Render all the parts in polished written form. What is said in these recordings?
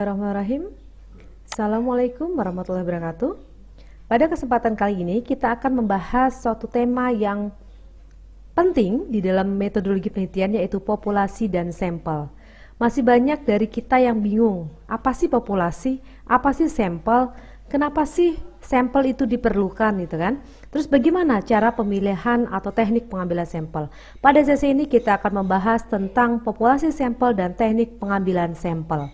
Bismillahirrahmanirrahim. Assalamualaikum warahmatullahi wabarakatuh. Pada kesempatan kali ini kita akan membahas suatu tema yang penting di dalam metodologi penelitian, yaitu populasi dan sampel. Masih banyak dari kita yang bingung, apa sih populasi, apa sih sampel, kenapa sih sampel itu diperlukan gitu kan. Terus bagaimana cara pemilihan atau teknik pengambilan sampel. Pada sesi ini kita akan membahas tentang populasi sampel dan teknik pengambilan sampel.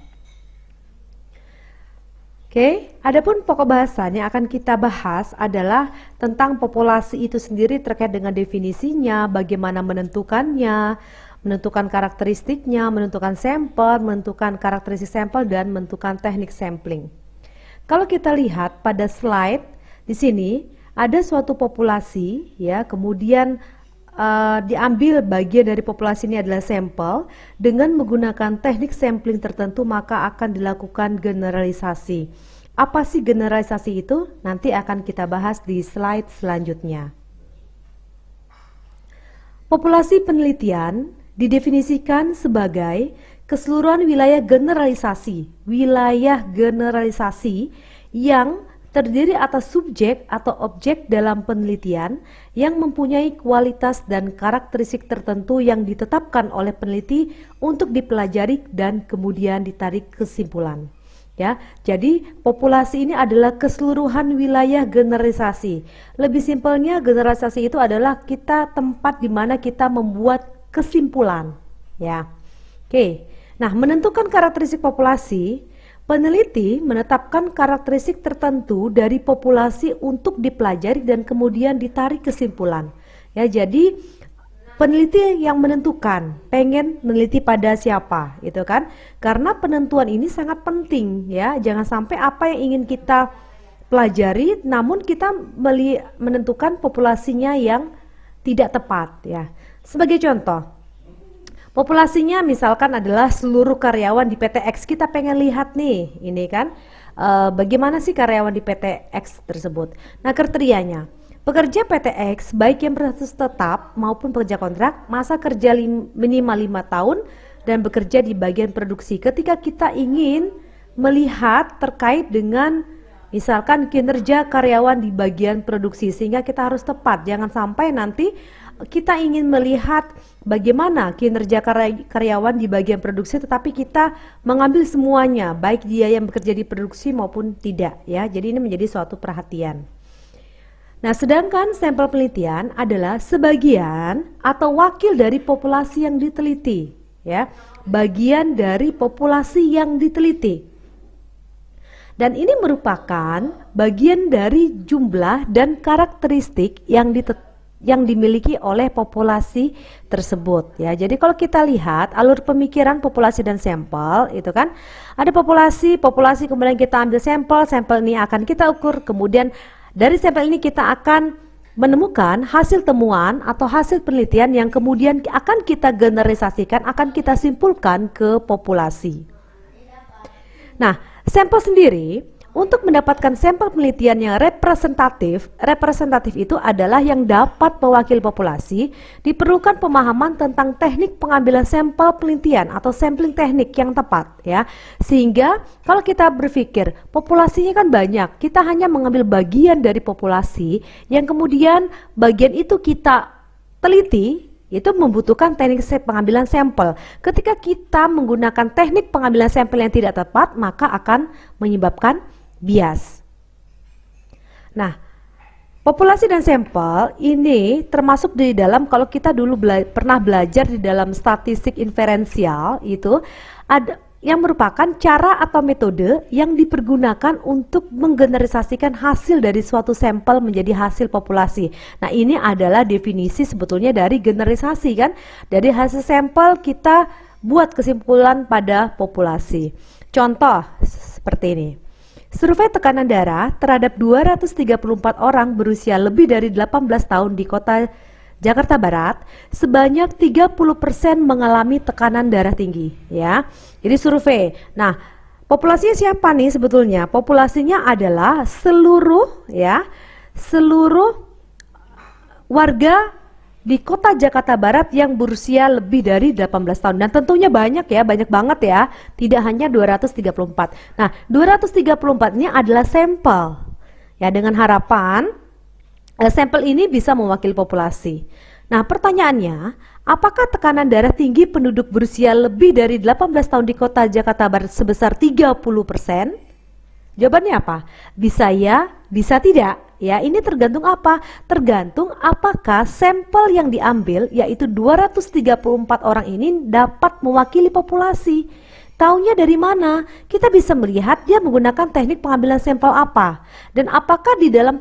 Oke, adapun pokok bahasan yang akan kita bahas adalah tentang populasi itu sendiri terkait dengan definisinya, bagaimana menentukannya, menentukan karakteristiknya, menentukan sampel, menentukan karakteristik sampel, dan menentukan teknik sampling. Kalau kita lihat pada slide di sini ada suatu populasi, ya, kemudian diambil bagian dari populasi ini adalah sampel. Dengan menggunakan teknik sampling tertentu maka akan dilakukan generalisasi. Apa sih generalisasi itu? Nanti akan kita bahas di slide selanjutnya. Populasi penelitian didefinisikan sebagai keseluruhan wilayah generalisasi yang terdiri atas subjek atau objek dalam penelitian yang mempunyai kualitas dan karakteristik tertentu yang ditetapkan oleh peneliti untuk dipelajari dan kemudian ditarik kesimpulan. Ya, jadi populasi ini adalah keseluruhan wilayah generalisasi. Lebih simpelnya, generalisasi itu adalah tempat di mana kita membuat kesimpulan. Ya, oke. Nah, menentukan karakteristik populasi. Peneliti menetapkan karakteristik tertentu dari populasi untuk dipelajari dan kemudian ditarik kesimpulan. Ya, jadi peneliti yang menentukan pengen meneliti pada siapa, itu kan? Karena penentuan ini sangat penting, ya. Jangan sampai apa yang ingin kita pelajari, namun kita menentukan populasinya yang tidak tepat, ya. Sebagai contoh. Populasinya misalkan adalah seluruh karyawan di PT X. Kita pengen lihat nih, ini kan bagaimana sih karyawan di PT X tersebut. Nah, kriterianya, pekerja PT X baik yang berstatus tetap maupun pekerja kontrak, masa kerja minimal 5 tahun dan bekerja di bagian produksi. Ketika kita ingin melihat terkait dengan misalkan kinerja karyawan di bagian produksi, sehingga kita harus tepat. Jangan sampai nanti kita ingin melihat bagaimana kinerja karyawan di bagian produksi tetapi kita mengambil semuanya, baik dia yang bekerja di produksi maupun tidak, ya. Jadi ini menjadi suatu perhatian. Nah, sedangkan sampel penelitian adalah sebagian atau wakil dari populasi yang diteliti, ya. Bagian dari populasi yang diteliti. Dan ini merupakan bagian dari jumlah dan karakteristik yang dimiliki oleh populasi tersebut, ya. Jadi kalau kita lihat alur pemikiran populasi dan sampel itu kan ada populasi kemudian kita ambil sampel ini akan kita ukur, kemudian dari sampel ini kita akan menemukan hasil temuan atau hasil penelitian yang kemudian akan kita generalisasikan, akan kita simpulkan ke populasi. Nah, sampel sendiri, untuk mendapatkan sampel penelitian yang representatif itu adalah yang dapat mewakili populasi, diperlukan pemahaman tentang teknik pengambilan sampel penelitian atau sampling teknik yang tepat, ya. Sehingga kalau kita berpikir populasinya kan banyak, kita hanya mengambil bagian dari populasi yang kemudian bagian itu kita teliti, itu membutuhkan teknik pengambilan sampel. Ketika kita menggunakan teknik pengambilan sampel yang tidak tepat, maka akan menyebabkan bias. Nah, populasi dan sampel ini termasuk di dalam, kalau kita dulu pernah belajar di dalam statistik inferensial, itu ada yang merupakan cara atau metode yang dipergunakan untuk menggeneralisasikan hasil dari suatu sampel menjadi hasil populasi. Nah, ini adalah definisi sebetulnya dari generalisasi kan. Dari hasil sampel kita buat kesimpulan pada populasi. Contoh seperti ini. Survei tekanan darah terhadap 234 orang berusia lebih dari 18 tahun di kota Jakarta Barat, sebanyak 30% mengalami tekanan darah tinggi, ya. Jadi survei. Nah, populasinya siapa nih sebetulnya? Populasinya adalah seluruh warga di kota Jakarta Barat yang berusia lebih dari 18 tahun. Dan tentunya banyak ya, banyak banget ya, tidak hanya 234. Nah, 234 ini adalah sampel. Ya, dengan harapan sampel ini bisa mewakili populasi. Nah, pertanyaannya, apakah tekanan darah tinggi penduduk berusia lebih dari 18 tahun di kota Jakarta Barat sebesar 30%? Jawabannya apa? Bisa ya, bisa tidak. Ya, ini tergantung apa? Tergantung apakah sampel yang diambil, yaitu 234 orang ini dapat mewakili populasi. Taunya dari mana? Kita bisa melihat dia menggunakan teknik pengambilan sampel apa. Dan apakah di dalam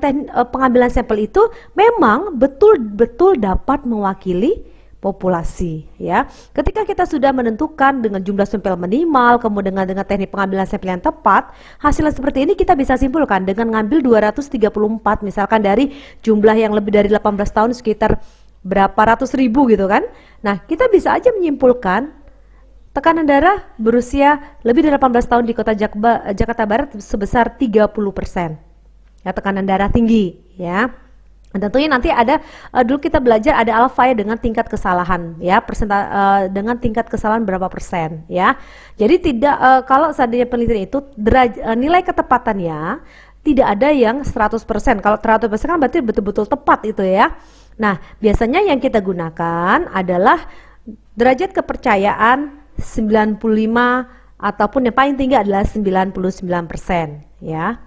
pengambilan sampel itu memang betul-betul dapat mewakili populasi, ya. Ketika kita sudah menentukan dengan jumlah sampel minimal, kemudian dengan teknik pengambilan sampel yang tepat, hasilnya seperti ini kita bisa simpulkan dengan ngambil 234 misalkan dari jumlah yang lebih dari 18 tahun sekitar berapa ratus ribu gitu kan. Nah, kita bisa aja menyimpulkan tekanan darah berusia lebih dari 18 tahun di kota Jakarta Barat sebesar 30%. Ya, tekanan darah tinggi, ya. Dan tentunya nanti ada dulu kita belajar ada alpha ya dengan tingkat kesalahan ya, dengan tingkat kesalahan berapa persen ya. Jadi tidak kalau seandainya penelitian itu nilai ketepatannya tidak ada yang 100%. Kalau 100% kan berarti betul-betul tepat itu ya. Nah, biasanya yang kita gunakan adalah derajat kepercayaan 95 ataupun yang paling tinggi adalah 99% ya.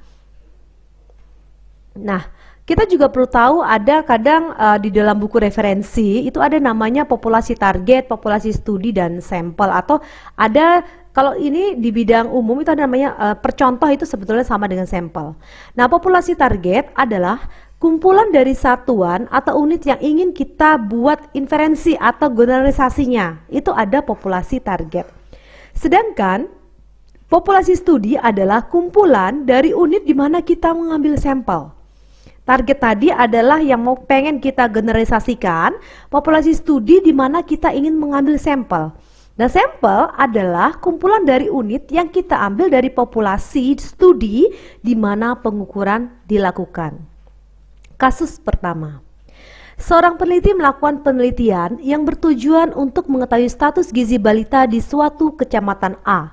Nah, kita juga perlu tahu ada kadang di dalam buku referensi itu ada namanya populasi target, populasi studi, dan sampel, atau ada kalau ini di bidang umum itu ada namanya percontoh, itu sebetulnya sama dengan sampel. Nah, populasi target adalah kumpulan dari satuan atau unit yang ingin kita buat inferensi atau generalisasinya, itu ada populasi target. Sedangkan populasi studi adalah kumpulan dari unit di mana kita mengambil sampel. Target tadi adalah yang pengen kita generalisasikan, populasi studi di mana kita ingin mengambil sampel. Nah, sampel adalah kumpulan dari unit yang kita ambil dari populasi studi di mana pengukuran dilakukan. Kasus pertama. Seorang peneliti melakukan penelitian yang bertujuan untuk mengetahui status gizi balita di suatu kecamatan A.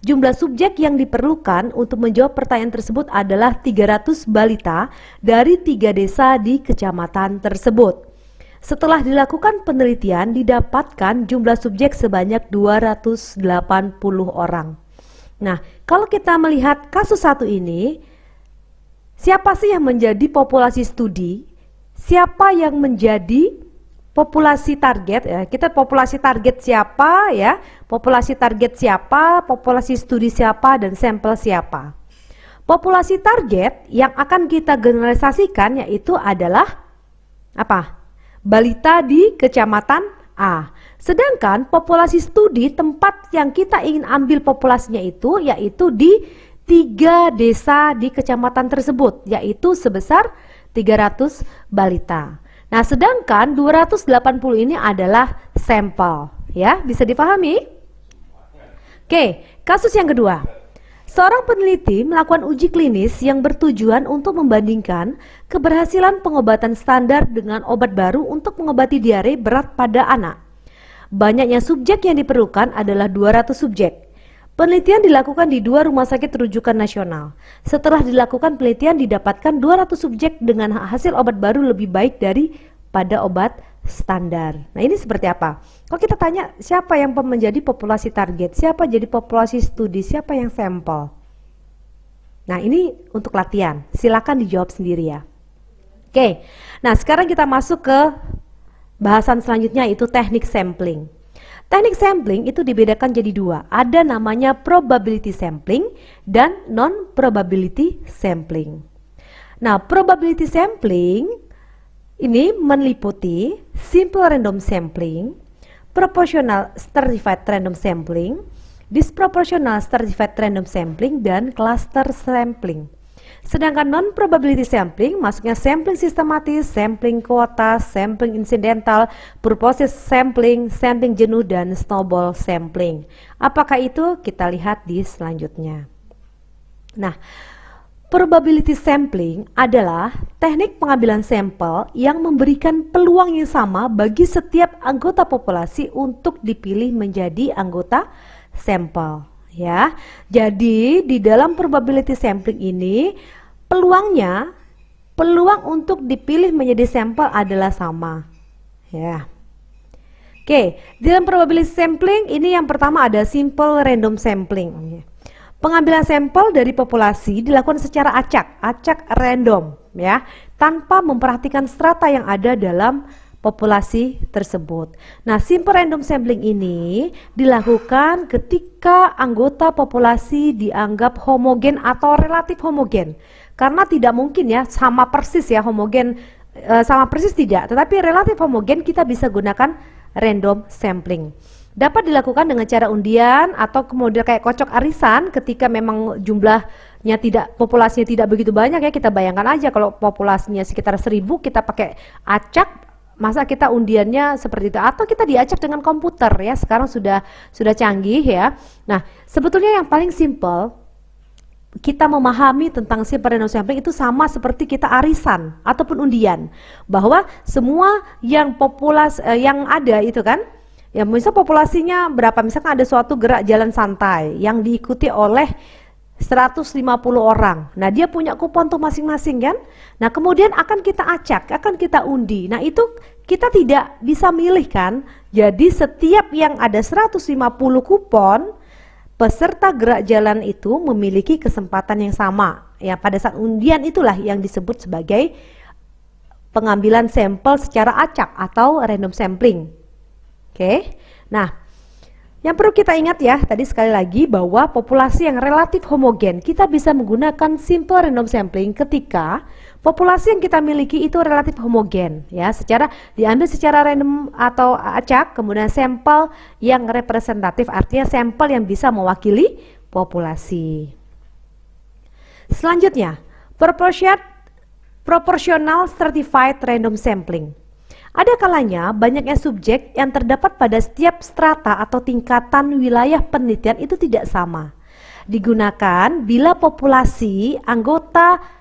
Jumlah subjek yang diperlukan untuk menjawab pertanyaan tersebut adalah 300 balita dari 3 desa di kecamatan tersebut. Setelah dilakukan penelitian, didapatkan jumlah subjek sebanyak 280 orang. Nah, kalau kita melihat kasus satu ini, siapa sih yang menjadi populasi studi? Siapa yang menjadi populasi target ya? Kita populasi target siapa ya? Populasi target siapa? Populasi studi siapa? Dan sampel siapa? Populasi target yang akan kita generalisasikan yaitu adalah apa? Balita di kecamatan A. Sedangkan populasi studi tempat yang kita ingin ambil populasinya itu yaitu di 3 desa di kecamatan tersebut, yaitu sebesar 300 balita. Nah, sedangkan 280 ini adalah sampel, ya, bisa dipahami? Oke, kasus yang kedua. Seorang peneliti melakukan uji klinis yang bertujuan untuk membandingkan keberhasilan pengobatan standar dengan obat baru untuk mengobati diare berat pada anak. Banyaknya subjek yang diperlukan adalah 200 subjek. Penelitian dilakukan di 2 rumah sakit rujukan nasional. Setelah dilakukan penelitian didapatkan 200 subjek dengan hasil obat baru lebih baik daripada obat standar. Nah, ini seperti apa? Kalau kita tanya siapa yang menjadi populasi target, siapa jadi populasi studi, siapa yang sampel. Nah, ini untuk latihan. Silakan dijawab sendiri ya. Oke. Nah, sekarang kita masuk ke bahasan selanjutnya, yaitu teknik sampling. Teknik sampling itu dibedakan jadi 2. Ada namanya probability sampling dan non-probability sampling. Nah, probability sampling ini meliputi simple random sampling, proportional stratified random sampling, disproportional stratified random sampling, dan cluster sampling. Sedangkan non-probability sampling masuknya sampling sistematis, sampling kuota, sampling insidental, purposive sampling, sampling jenuh, dan snowball sampling. Apakah itu? Kita lihat di selanjutnya. Nah, Probability sampling adalah teknik pengambilan sampel yang memberikan peluang yang sama bagi setiap anggota populasi untuk dipilih menjadi anggota sampel, ya. Jadi di dalam probability sampling ini peluang untuk dipilih menjadi sampel adalah sama, ya. Oke, di dalam probability sampling ini yang pertama ada simple random sampling. Pengambilan sampel dari populasi dilakukan secara acak random, ya, tanpa memperhatikan strata yang ada dalam populasi tersebut. Nah, simple random sampling ini dilakukan ketika anggota populasi dianggap homogen atau relatif homogen. Karena tidak mungkin ya sama persis ya homogen, sama persis tidak, tetapi relatif homogen kita bisa gunakan random sampling. Dapat dilakukan dengan cara undian atau kemudian kayak kocok arisan ketika memang jumlahnya populasinya tidak begitu banyak ya. Kita bayangkan aja kalau populasinya sekitar 1000 kita pakai acak, masa kita undiannya seperti itu, atau kita diacak dengan komputer ya, sekarang sudah canggih ya. Nah, sebetulnya yang paling simple kita memahami tentang simple random sampling itu sama seperti kita arisan ataupun undian, bahwa semua yang yang ada itu kan, ya misal populasinya berapa, misalkan ada suatu gerak jalan santai yang diikuti oleh 150 orang. Nah, dia punya kupon tuh masing-masing kan. Nah, kemudian akan kita acak, akan kita undi. Nah, itu kita tidak bisa milih kan. Jadi setiap yang ada 150 kupon, peserta gerak jalan itu memiliki kesempatan yang sama. Ya, pada saat undian itulah yang disebut sebagai pengambilan sampel secara acak atau random sampling. Oke, nah yang perlu kita ingat ya tadi sekali lagi bahwa populasi yang relatif homogen kita bisa menggunakan simple random sampling ketika populasi yang kita miliki itu relatif homogen ya, diambil secara random atau acak, kemudian sampel yang representatif artinya sampel yang bisa mewakili populasi. Selanjutnya, proportional stratified random sampling. Ada kalanya banyaknya subjek yang terdapat pada setiap strata atau tingkatan wilayah penelitian itu tidak sama. Digunakan bila populasi anggota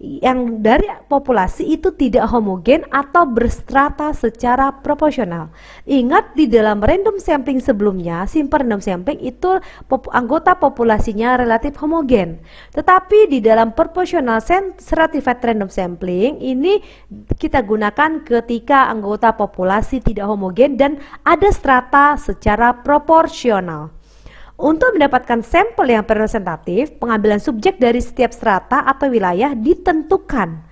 yang dari populasi itu tidak homogen atau berstrata secara proporsional. Ingat di dalam random sampling sebelumnya, simple random sampling itu anggota populasinya relatif homogen. Tetapi di dalam proportional stratified random sampling ini kita gunakan ketika anggota populasi tidak homogen dan ada strata secara proporsional. Untuk mendapatkan sampel yang representatif, pengambilan subjek dari setiap strata atau wilayah ditentukan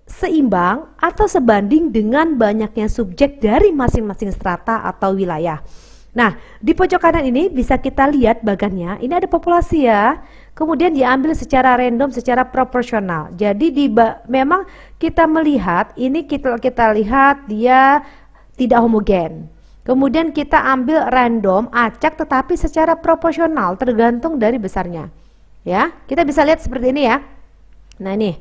seimbang atau sebanding dengan banyaknya subjek dari masing-masing strata atau wilayah. Nah, di pojok kanan ini bisa kita lihat bagannya, ini ada populasi ya, kemudian diambil secara random, secara proporsional. Jadi memang kita melihat, ini kita lihat dia tidak homogen. Kemudian kita ambil random, acak tetapi secara proporsional tergantung dari besarnya. Ya, kita bisa lihat seperti ini ya. Nah, ini.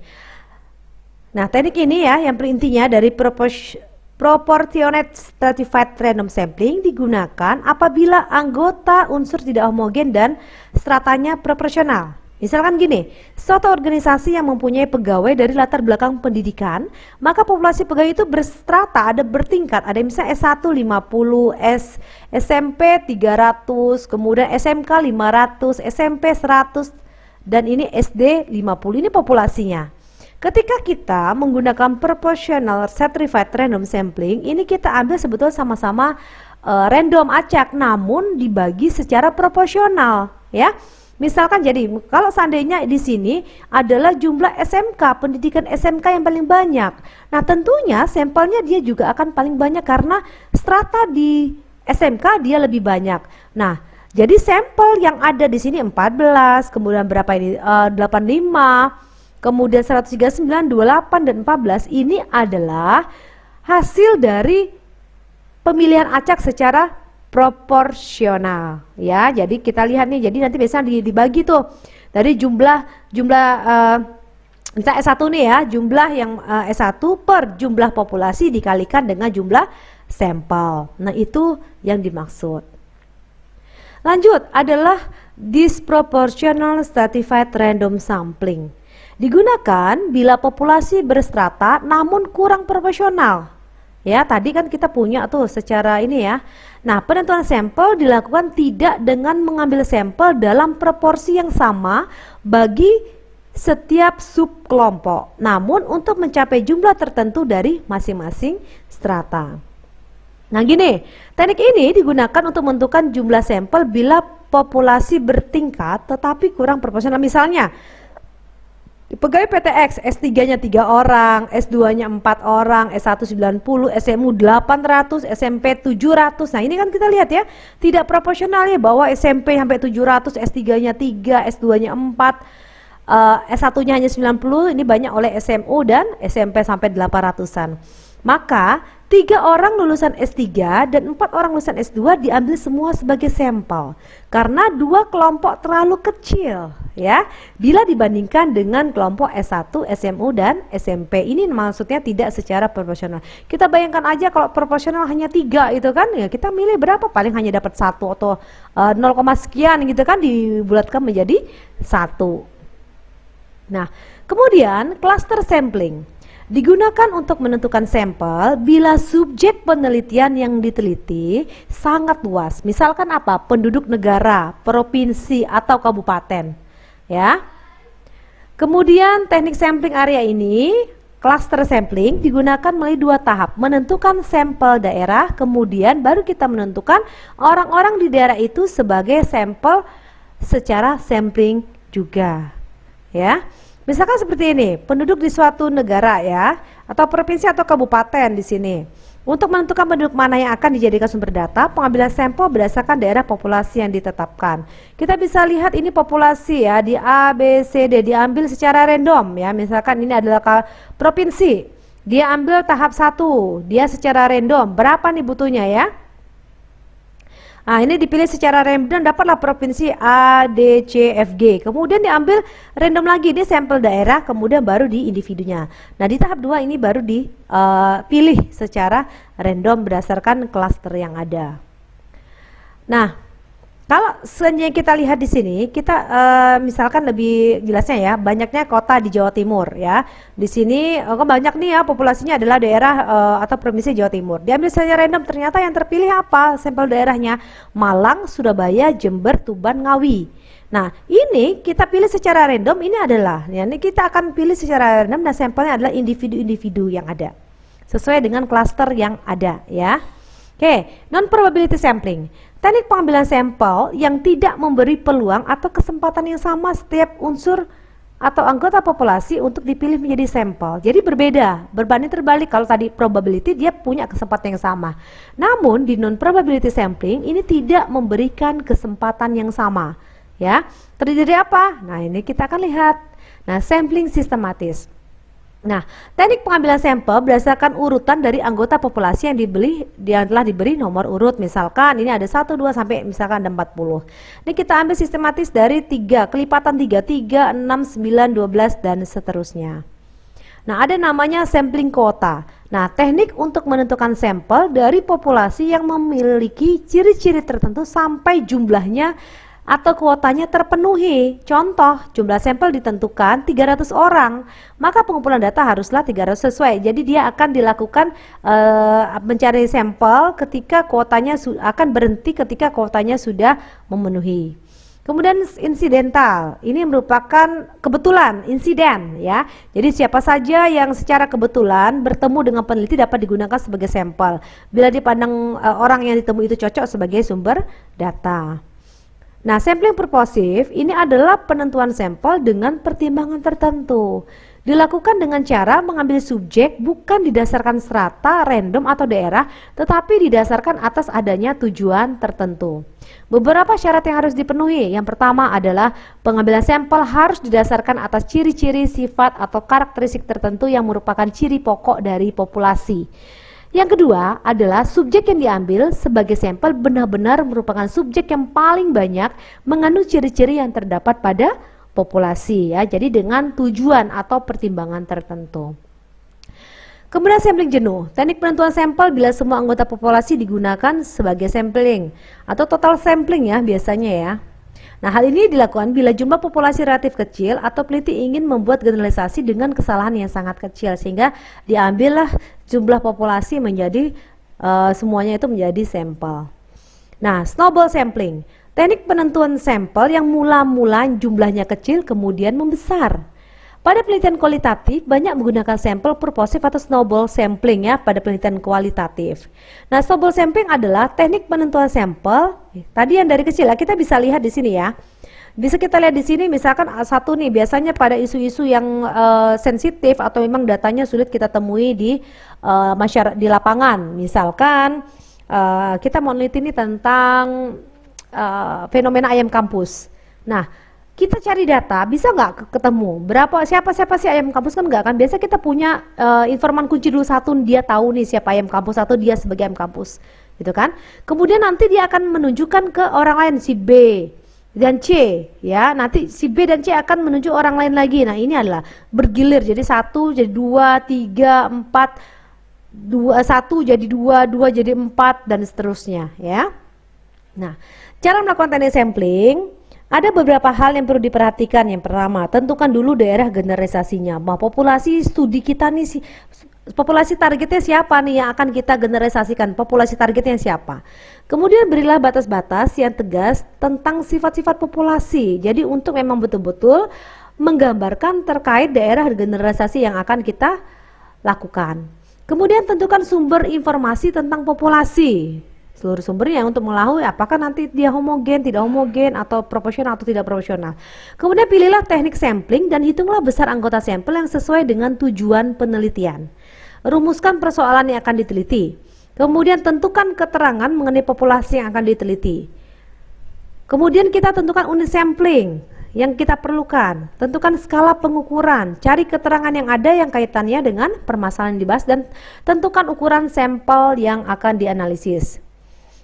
Nah, teknik ini ya yang intinya dari proportionate stratified random sampling digunakan apabila anggota unsur tidak homogen dan stratanya proporsional. Misalkan gini, suatu organisasi yang mempunyai pegawai dari latar belakang pendidikan, maka populasi pegawai itu berstrata, ada bertingkat, ada misalnya S1 50, SMP 300, kemudian SMK 500, SMP 100, dan ini SD 50, ini populasinya. Ketika kita menggunakan proportional stratified random sampling, ini kita ambil sebetulnya sama-sama random acak, namun dibagi secara proporsional ya. Misalkan jadi kalau seandainya di sini adalah jumlah SMK, pendidikan SMK yang paling banyak. Nah, tentunya sampelnya dia juga akan paling banyak karena strata di SMK dia lebih banyak. Nah, jadi sampel yang ada di sini 14, kemudian berapa ini 85, kemudian 139, 28 dan 14 ini adalah hasil dari pemilihan acak secara proporsional ya. Jadi kita lihat nih, jadi nanti biasanya dibagi tuh dari jumlah misalnya S1 nih ya, jumlah yang S1 per jumlah populasi dikalikan dengan jumlah sampel. Nah, itu yang dimaksud. Lanjut adalah disproportional stratified random sampling. Digunakan bila populasi berstrata namun kurang proporsional. Ya, tadi kan kita punya tuh secara ini ya. Nah, penentuan sampel dilakukan tidak dengan mengambil sampel dalam proporsi yang sama bagi setiap subkelompok, namun untuk mencapai jumlah tertentu dari masing-masing strata. Nah, gini, teknik ini digunakan untuk menentukan jumlah sampel bila populasi bertingkat tetapi kurang proporsional. Misalnya, pegawai PTX S3-nya 3 orang, S2-nya 4 orang, S1 90, SMU 800, SMP 700. Nah, ini kan kita lihat ya, tidak proporsional ya, bahwa SMP sampai 700, S3-nya 3, S2-nya 4, S1-nya hanya 90, ini banyak oleh SMU dan SMP sampai 800-an. Maka 3 orang lulusan S3 dan 4 orang lulusan S2 diambil semua sebagai sampel karena 2 kelompok terlalu kecil ya bila dibandingkan dengan kelompok S1, SMU dan SMP. Ini maksudnya tidak secara proporsional. Kita bayangkan aja kalau proporsional hanya 3 itu kan ya, kita milih berapa, paling hanya dapat 1 atau 0, sekian gitu kan, dibulatkan menjadi 1. Nah, kemudian cluster sampling digunakan untuk menentukan sampel bila subjek penelitian yang diteliti sangat luas. Misalkan apa? Penduduk negara, provinsi atau kabupaten. Ya. Kemudian teknik sampling area ini, cluster sampling, digunakan melalui 2 tahap. Menentukan sampel daerah, kemudian baru kita menentukan orang-orang di daerah itu sebagai sampel secara sampling juga. Ya. Misalkan seperti ini, penduduk di suatu negara ya, atau provinsi atau kabupaten di sini. Untuk menentukan penduduk mana yang akan dijadikan sumber data, pengambilan sampel berdasarkan daerah populasi yang ditetapkan. Kita bisa lihat ini populasi ya, di A, B, C, D diambil secara random ya. Misalkan ini adalah provinsi, dia ambil tahap 1, dia secara random, berapa nih butuhnya ya. Nah, ini dipilih secara random, dapatlah provinsi A, D, C, F, G. Kemudian diambil random lagi, ini sampel daerah, kemudian baru di individunya. Nah, di tahap 2 ini baru dipilih secara random berdasarkan klaster yang ada. Nah, kalau selanjutnya kita lihat di sini, kita misalkan lebih jelasnya ya, banyaknya kota di Jawa Timur ya. Di sini banyak nih ya, populasinya adalah daerah atau provinsi Jawa Timur. Diambil saja random, ternyata yang terpilih apa? Sampel daerahnya Malang, Surabaya, Jember, Tuban, Ngawi. Nah, ini kita pilih secara random, ini adalah, ya, ini kita akan pilih secara random dan sampelnya adalah individu-individu yang ada. Sesuai dengan klaster yang ada ya. Oke, non-probability sampling. Teknik pengambilan sampel yang tidak memberi peluang atau kesempatan yang sama setiap unsur atau anggota populasi untuk dipilih menjadi sampel. Jadi berbeda, berbanding terbalik. Kalau tadi probability dia punya kesempatan yang sama. Namun di non-probability sampling ini tidak memberikan kesempatan yang sama. Ya, terdiri dari apa? Nah, ini kita akan lihat. Nah, sampling sistematis. Nah, teknik pengambilan sampel berdasarkan urutan dari anggota populasi yang telah diberi nomor urut. Misalkan ini ada 1, 2 sampai misalkan ada 40. Ini kita ambil sistematis dari 3, kelipatan 3, 6, 9, 12 dan seterusnya. Nah, ada namanya sampling kuota. Nah, teknik untuk menentukan sampel dari populasi yang memiliki ciri-ciri tertentu sampai jumlahnya atau kuotanya terpenuhi. Contoh, jumlah sampel ditentukan 300 orang, maka pengumpulan data haruslah 300 sesuai. Jadi dia akan dilakukan mencari sampel ketika kuotanya akan berhenti ketika kuotanya sudah memenuhi. Kemudian insidental, ini merupakan kebetulan, insiden ya. Jadi siapa saja yang secara kebetulan bertemu dengan peneliti dapat digunakan sebagai sampel bila dipandang orang yang ditemui itu cocok sebagai sumber data. Nah, sampling purposif ini adalah penentuan sampel dengan pertimbangan tertentu. Dilakukan dengan cara mengambil subjek bukan didasarkan strata, random atau daerah, tetapi didasarkan atas adanya tujuan tertentu. Beberapa syarat yang harus dipenuhi. Yang pertama adalah pengambilan sampel harus didasarkan atas ciri-ciri, sifat atau karakteristik tertentu yang merupakan ciri pokok dari populasi. Yang kedua adalah subjek yang diambil sebagai sampel benar-benar merupakan subjek yang paling banyak mengandung ciri-ciri yang terdapat pada populasi ya. Jadi dengan tujuan atau pertimbangan tertentu. Kemudian sampling jenuh. Teknik penentuan sampel bila semua anggota populasi digunakan sebagai sampling atau total sampling ya biasanya ya. Nah, hal ini dilakukan bila jumlah populasi relatif kecil atau peneliti ingin membuat generalisasi dengan kesalahan yang sangat kecil, sehingga diambillah jumlah populasi menjadi semuanya itu menjadi sampel. Nah, snowball sampling, teknik penentuan sampel yang mula-mula jumlahnya kecil kemudian membesar. Pada penelitian kualitatif banyak menggunakan sampel purposive atau snowball sampling ya pada penelitian kualitatif. Nah, snowball sampling adalah teknik penentuan sampel. Tadi yang dari kecil ya, kita bisa lihat di sini ya. Bisa kita lihat di sini misalkan satu nih, biasanya pada isu-isu yang sensitif atau memang datanya sulit kita temui di masyarakat di lapangan. Misalkan kita mau neliti ini tentang fenomena ayam kampus. Nah, kita cari data, bisa nggak ketemu siapa sih ayam kampus, kan nggak kan. Biasa kita punya informan kunci dulu satu, dia tahu nih siapa ayam kampus atau dia sebagai ayam kampus gitu kan. Kemudian nanti dia akan menunjukkan ke orang lain, si B dan C ya, nanti si B dan C akan menunjuk orang lain lagi. Nah, ini adalah bergilir, jadi 1 jadi 2, 3, 4, 1 jadi 2, 2 jadi 4 dan seterusnya ya. Nah, cara melakukan teknik sampling ada beberapa hal yang perlu diperhatikan. Yang pertama, tentukan dulu daerah generalisasinya. Populasi studi kita nih, populasi targetnya siapa nih yang akan kita generalisasikan? Populasi targetnya siapa? Kemudian berilah batas-batas yang tegas tentang sifat-sifat populasi. Jadi untuk memang betul-betul menggambarkan terkait daerah generalisasi yang akan kita lakukan. Kemudian tentukan sumber informasi tentang populasi, seluruh sumbernya, untuk mengetahui apakah nanti dia homogen, tidak homogen, atau proporsional atau tidak proporsional. Kemudian pilihlah teknik sampling dan hitunglah besar anggota sampel yang sesuai dengan tujuan penelitian. Rumuskan persoalan yang akan diteliti. Kemudian tentukan keterangan mengenai populasi yang akan diteliti. Kemudian kita tentukan unit sampling yang kita perlukan. Tentukan skala pengukuran. Cari keterangan yang ada yang kaitannya dengan permasalahan yang dibahas dan tentukan ukuran sampel yang akan dianalisis.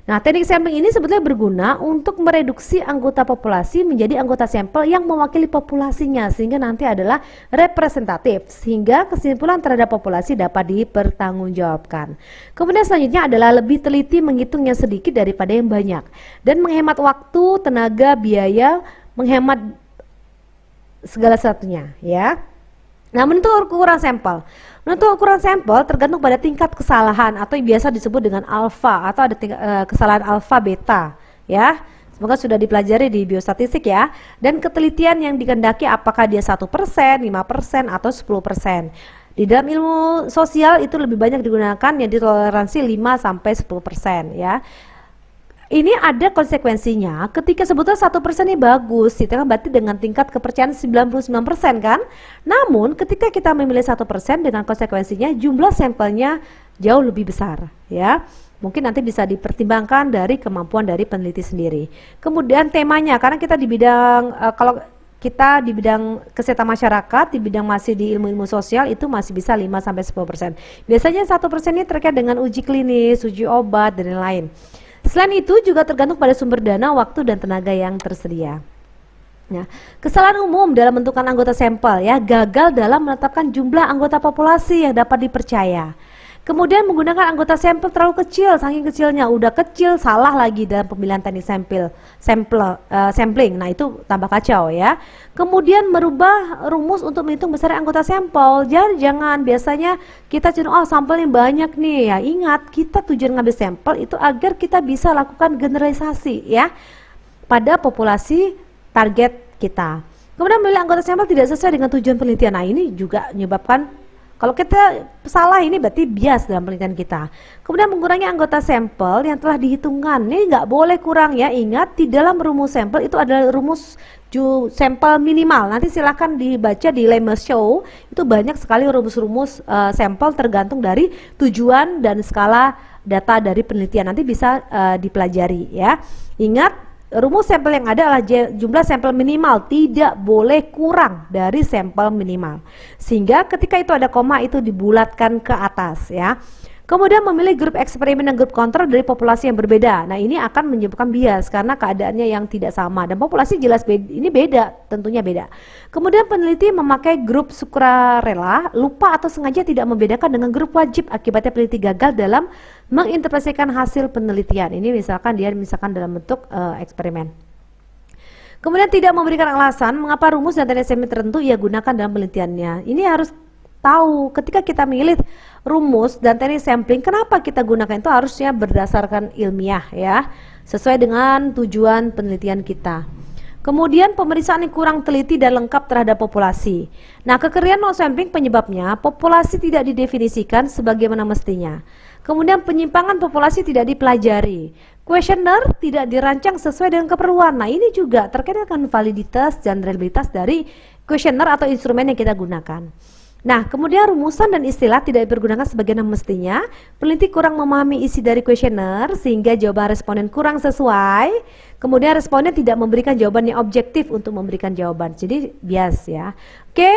Nah, teknik sampling ini sebetulnya berguna untuk mereduksi anggota populasi menjadi anggota sampel yang mewakili populasinya, sehingga nanti adalah representatif, sehingga kesimpulan terhadap populasi dapat dipertanggungjawabkan. Kemudian selanjutnya adalah lebih teliti menghitung yang sedikit daripada yang banyak, dan menghemat waktu, tenaga, biaya, menghemat segala satunya ya. Nah, menentukan ukuran sampel. Menentukan ukuran sampel tergantung pada tingkat kesalahan atau yang biasa disebut dengan alfa, atau ada kesalahan alfa beta ya. Semoga sudah dipelajari di biostatistik ya. Dan ketelitian yang dikehendaki apakah dia 1%, 5%, atau 10%. Di dalam ilmu sosial itu lebih banyak digunakan yang ditoleransi 5-10% ya. Ini ada konsekuensinya ketika sebetulnya 1% ini bagus, itu kan berarti dengan tingkat kepercayaan 99% kan. Namun ketika kita memilih 1% dengan konsekuensinya jumlah sampelnya jauh lebih besar ya. Mungkin nanti bisa dipertimbangkan dari kemampuan dari peneliti sendiri. Kemudian temanya, karena kita di bidang kalau kita di bidang kesehatan masyarakat, di bidang masih di ilmu-ilmu sosial, itu masih bisa 5-10%. Biasanya 1% ini terkait dengan uji klinis, uji obat dan lain-lain. Selain itu juga tergantung pada sumber dana, waktu, dan tenaga yang tersedia. Nah, kesalahan umum dalam menentukan anggota sampel ya, gagal dalam menetapkan jumlah anggota populasi yang dapat dipercaya. Kemudian menggunakan anggota sampel terlalu kecil, saking kecilnya, udah kecil salah lagi dalam pemilihan teknik sampling. Nah, itu tambah kacau ya. Kemudian merubah rumus untuk menghitung besar anggota sampel. Jangan biasanya kita cenderung sampelnya banyak nih ya. Ingat, kita tujuan ngambil sampel itu agar kita bisa lakukan generalisasi ya pada populasi target kita. Kemudian memilih anggota sampel tidak sesuai dengan tujuan penelitian. Nah, ini juga menyebabkan kalau kita salah, ini berarti bias dalam penelitian kita. Kemudian mengurangi anggota sampel yang telah dihitungkan. Ini nggak boleh kurang ya. Ingat, di dalam rumus sampel itu adalah rumus sampel minimal. Nanti silahkan dibaca di Lemmas Show. Itu banyak sekali rumus-rumus sampel tergantung dari tujuan dan skala data dari penelitian. Nanti bisa dipelajari ya. Ingat, rumus sampel yang ada adalah jumlah sampel minimal, tidak boleh kurang dari sampel minimal. Sehingga ketika itu ada koma, itu dibulatkan ke atas ya. Kemudian memilih grup eksperimen dan grup kontrol dari populasi yang berbeda. Nah, ini akan menyebabkan bias karena keadaannya yang tidak sama, dan populasi jelas ini beda, tentunya beda. Kemudian peneliti memakai grup sukarela, lupa atau sengaja tidak membedakan dengan grup wajib, akibatnya peneliti gagal dalam menginterpretasikan hasil penelitian. Ini misalkan dalam bentuk eksperimen. Kemudian tidak memberikan alasan mengapa rumus dan teknik sampling tertentu ia gunakan dalam penelitiannya. Ini harus tahu ketika kita milih rumus dan teknik sampling, kenapa kita gunakan itu harusnya berdasarkan ilmiah ya, sesuai dengan tujuan penelitian kita. Kemudian pemeriksaan yang kurang teliti dan lengkap terhadap populasi. Nah, kekerian no sampling penyebabnya populasi tidak didefinisikan sebagaimana mestinya. Kemudian penyimpangan populasi tidak dipelajari. Kuesioner tidak dirancang sesuai dengan keperluan. Nah, ini juga terkait dengan validitas dan reliabilitas dari kuesioner atau instrumen yang kita gunakan. Nah, kemudian rumusan dan istilah tidak dipergunakan sebagaimana mestinya. Peneliti kurang memahami isi dari kuesioner sehingga jawaban responden kurang sesuai. Kemudian responden tidak memberikan jawaban yang objektif untuk memberikan jawaban. Jadi bias ya. Oke,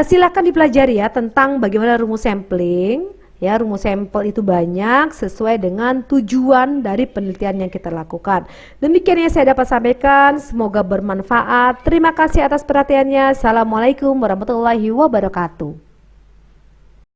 silakan dipelajari ya tentang bagaimana rumus sampling. Ya, rumus sampel itu banyak sesuai dengan tujuan dari penelitian yang kita lakukan. Demikian yang saya dapat sampaikan, semoga bermanfaat. Terima kasih atas perhatiannya. Assalamualaikum warahmatullahi wabarakatuh.